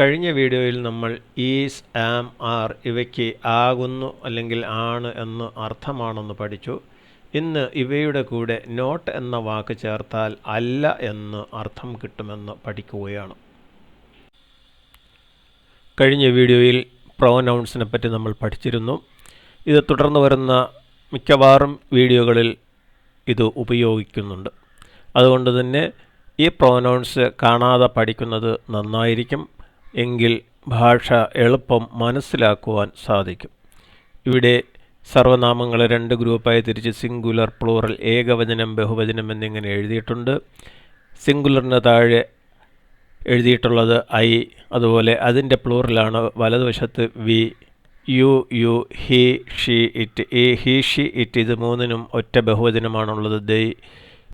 കഴിഞ്ഞ വീഡിയോയിൽ നമ്മൾ ഈസ്, ആം, ആർ ഇവയ്ക്ക് ആകുന്നു അല്ലെങ്കിൽ ആണ് എന്ന് അർത്ഥമാണെന്ന് പഠിച്ചു. ഇന്ന് ഇവയുടെ കൂടെ നോട്ട് എന്ന വാക്ക് ചേർത്താൽ അല്ല എന്ന് അർത്ഥം കിട്ടുമെന്ന് പഠിക്കുകയാണ്. കഴിഞ്ഞ വീഡിയോയിൽ പ്രൊനൗൺസിനെ പറ്റി നമ്മൾ പഠിച്ചിരുന്നു. ഇത് തുടർന്ന് വരുന്ന മിക്കവാറും വീഡിയോകളിൽ ഇത് ഉപയോഗിക്കുന്നുണ്ട്. അതുകൊണ്ട് തന്നെ ഈ പ്രൊനൗൺസ് കാണാതെ പഠിക്കുന്നത് നന്നായിരിക്കും. എങ്കിൽ ഭാഷ എളുപ്പം മനസ്സിലാക്കുവാൻ സാധിക്കും. ഇവിടെ സർവനാമങ്ങളെ രണ്ട് ഗ്രൂപ്പായി തിരിച്ച് സിംഗുലർ, പ്ലൂറൽ, ഏകവചനം, ബഹുവചനം എന്നിങ്ങനെ എഴുതിയിട്ടുണ്ട്. സിംഗുലറിന് താഴെ എഴുതിയിട്ടുള്ളത് ഐ, അതുപോലെ അതിൻ്റെ പ്ലൂറലാണ് വലതുവശത്ത് we, you, you, he, she, it. ഈ ഹി, ഷി, ഇറ്റ് ഇത് മൂന്നിനും ഒറ്റ ബഹുവചനമാണുള്ളത്. ദൈ,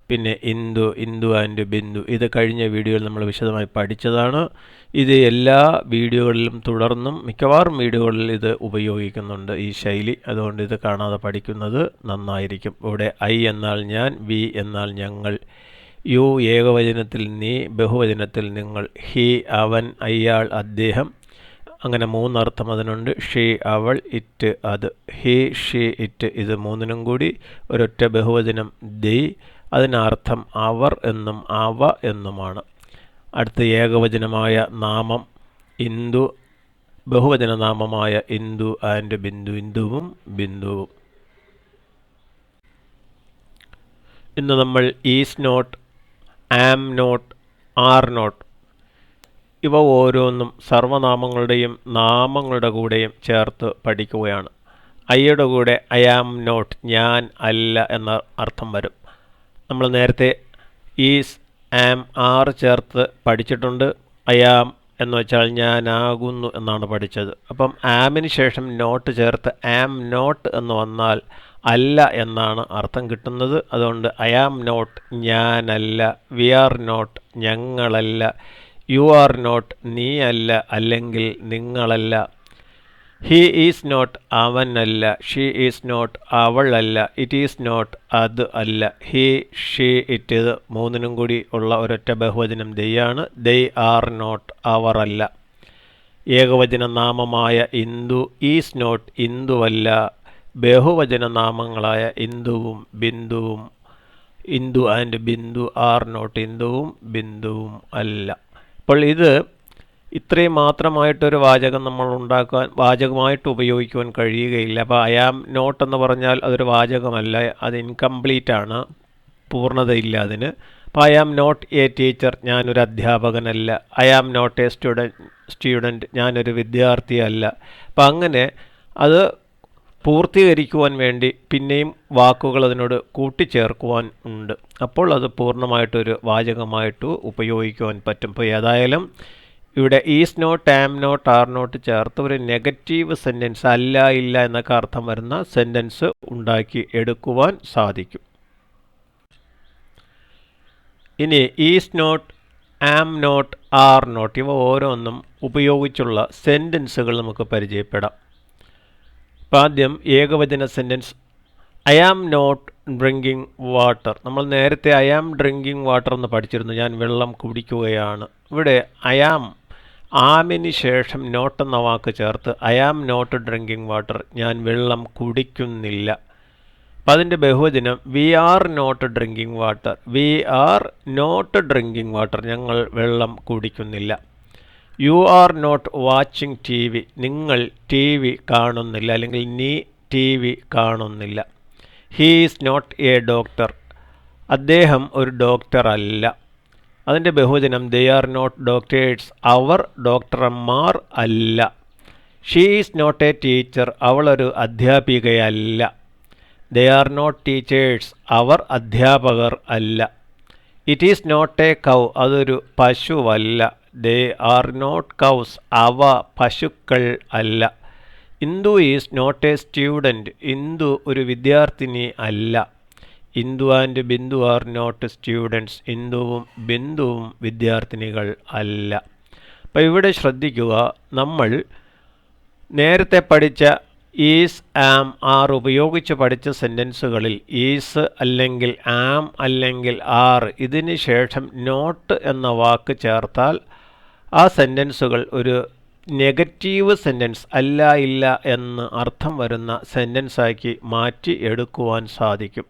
പിന്നെ ഇന്ദു, ഇന്ദു ആൻഡ് ബിന്ദു. ഇത് കഴിഞ്ഞ വീഡിയോയിൽ നമ്മൾ വിശദമായി പഠിച്ചതാണ്. ഇത് എല്ലാ വീഡിയോകളിലും തുടർന്നും മിക്കവാറും വീഡിയോകളിൽ ഇത് ഉപയോഗിക്കുന്നുണ്ട് ഈ ശൈലി. അതുകൊണ്ട് ഇത് കാണാതെ പഠിക്കുന്നത് നന്നായിരിക്കും. ഇവിടെ ഐ എന്നാൽ ഞാൻ, വി എന്നാൽ ഞങ്ങൾ, യു ഏകവചനത്തിൽ നീ, ബഹുവചനത്തിൽ നിങ്ങൾ, ഹി അവൻ, അയാൾ അദ്ദേഹം, അങ്ങനെ മൂന്നർത്ഥം അതിനുണ്ട്. ഷീ അവൾ, ഇറ്റ് അത്. ഹി, ഷീ, ഇറ്റ് ഇത് മൂന്നിനും കൂടി ഒരൊറ്റ ബഹുവചനം ദൈ. അതിനർത്ഥം അവർ എന്നും അവ എന്നുമാണ്. അടുത്ത ഏകവചനമായ നാമം ഇന്ദു, ബഹുവചന നാമമായ ഇന്ദു ആൻഡ് ബിന്ദു, ഇന്ദുവും ബിന്ദുവും. ഇന്ന് നമ്മൾ is not, am not, are not ഇവ ഓരോന്നും സർവനാമങ്ങളുടെയും നാമങ്ങളുടെ കൂടെയും ചേർത്ത് പഠിക്കുകയാണ്. ഐയുടെ കൂടെ ഐ ആം നോട്ട്, ഞാൻ അല്ല എന്ന അർത്ഥം വരും. നമ്മൾ നേരത്തെ ഈസ്, ആം, ആർ ചേർത്ത് പഠിച്ചിട്ടുണ്ട്. ഐ ആം എന്ന് വെച്ചാൽ ഞാനാകുന്നു എന്നാണ് പഠിച്ചത്. അപ്പം ആമിന് ശേഷം നോട്ട് ചേർത്ത് ആം നോട്ട് എന്ന് വന്നാൽ അല്ല എന്നാണ് അർത്ഥം കിട്ടുന്നത്. അതുകൊണ്ട് ഐ ആം നോട്ട് ഞാനല്ല, വി ആർ നോട്ട് ഞങ്ങളല്ല, യു ആർ നോട്ട് നീ അല്ല അല്ലെങ്കിൽ നിങ്ങളല്ല, ഹി ഈസ് നോട്ട് അവനല്ല, ഷീ ഈസ് നോട്ട് അവളല്ല, ഇറ്റ് ഈസ് നോട്ട് അത് അല്ല, ഹി, ഷീ, ഇറ്റ് ഇത് മൂന്നിനും കൂടി ഉള്ള ഒരൊറ്റ ബഹുവചനം ദൈയാണ്. ദൈ ആർ നോട്ട് അവർ അല്ല. ഏകവചന നാമമായ ഇന്ദു ഈസ് നോട്ട് ഇന്ദുവല്ല. ബഹുവചന നാമങ്ങളായ ഇന്ദുവും ബിന്ദുവും, Indu and Bindu are not ഇന്ദുവും ബിന്ദുവും അല്ല. അപ്പോൾ ഇത് ഇത്രയും മാത്രമായിട്ടൊരു വാചകം നമ്മൾ ഉണ്ടാക്കാൻ, വാചകമായിട്ട് ഉപയോഗിക്കുവാൻ കഴിയുകയില്ല. അപ്പോൾ ഐ ആം നോട്ട് എന്ന് പറഞ്ഞാൽ അതൊരു വാചകമല്ല, അത് ഇൻകംപ്ലീറ്റ് ആണ്, പൂർണ്ണതയില്ല അതിന്. അപ്പോൾ I am not a teacher ഞാനൊരു അധ്യാപകനല്ല, I am not a student ഞാനൊരു വിദ്യാർത്ഥിയല്ല. അപ്പോൾ അങ്ങനെ അത് പൂർത്തീകരിക്കുവാൻ വേണ്ടി പിന്നെയും വാക്കുകൾ അതിനോട് കൂട്ടിച്ചേർക്കുവാൻ ഉണ്ട്. അപ്പോൾ അത് പൂർണ്ണമായിട്ടൊരു വാചകമായിട്ട് ഉപയോഗിക്കുവാൻ പറ്റും. അപ്പോൾ ഏതായാലും ഇവിടെ is not, am not, are not ചേർത്ത് ഒരു നെഗറ്റീവ് സെൻറ്റൻസ്, അല്ല ഇല്ല എന്നൊക്കെ അർത്ഥം വരുന്ന സെൻറ്റൻസ് ഉണ്ടാക്കി എടുക്കുവാൻ സാധിക്കും. ഇനി is not, am not, are not ഇവ ഓരോന്നും ഉപയോഗിച്ചുള്ള സെൻറ്റൻസുകൾ നമുക്ക് പരിചയപ്പെടാം. അപ്പോൾ ആദ്യം ഏകവചന sentence I am not drinking water. നമ്മൾ നേരത്തെ ഐ ആം ഡ്രിങ്കിങ് വാട്ടർ എന്ന് പഠിച്ചിരുന്നു, ഞാൻ വെള്ളം കുടിക്കുകയാണ്. ഇവിടെ ഐ ആം, ആമിന് ശേഷം നോട്ട് എന്ന വാക്ക് ചേർത്ത് I am not drinking water ഞാൻ വെള്ളം കുടിക്കുന്നില്ല. അപ്പം അതിൻ്റെ ബഹുവചനം we are not drinking water, we are not drinking water ഞങ്ങൾ വെള്ളം കുടിക്കുന്നില്ല. You are not watching TV നിങ്ങൾ ടി വി കാണുന്നില്ല അല്ലെങ്കിൽ നീ ടി വി കാണുന്നില്ല. He is not a doctor അദ്ദേഹം ഒരു ഡോക്ടർ അല്ല. അതിൻ്റെ ബഹുവചനം ദേ ആർ നോട്ട് ഡോക്ടേഴ്സ് അവർ ഡോക്ടർമാർ അല്ല. She is not a teacher അവളൊരു അധ്യാപികയല്ല. ദേ ആർ നോട്ട് ടീച്ചേഴ്സ് അവർ അധ്യാപകർ അല്ല. It is not a cow അതൊരു പശുവല്ല. ദേ ആർ നോട്ട് കൗസ് അവ പശുക്കൾ അല്ല. Indu is not a student Indu ഒരു വിദ്യാർത്ഥിനി അല്ല. Indu and Bindu are not students ഇന്ദുവും ബിന്ദുവും വിദ്യാർത്ഥിനികൾ അല്ല. അപ്പോൾ ഇവിടെ ശ്രദ്ധിക്കുക, നമ്മൾ നേരത്തെ പഠിച്ച ഈസ്, ആം, ആർ ഉപയോഗിച്ച് പഠിച്ച സെൻറ്റൻസുകളിൽ ഈസ് അല്ലെങ്കിൽ ആം അല്ലെങ്കിൽ ആർ ഇതിന് ശേഷം നോട്ട് എന്ന വാക്ക് ചേർത്താൽ ആ സെൻറ്റൻസുകൾ ഒരു നെഗറ്റീവ് സെൻറ്റൻസ് അല്ല ഇല്ല എന്ന് അർത്ഥം വരുന്ന സെൻറ്റൻസാക്കി മാറ്റി എടുക്കുവാൻ സാധിക്കും.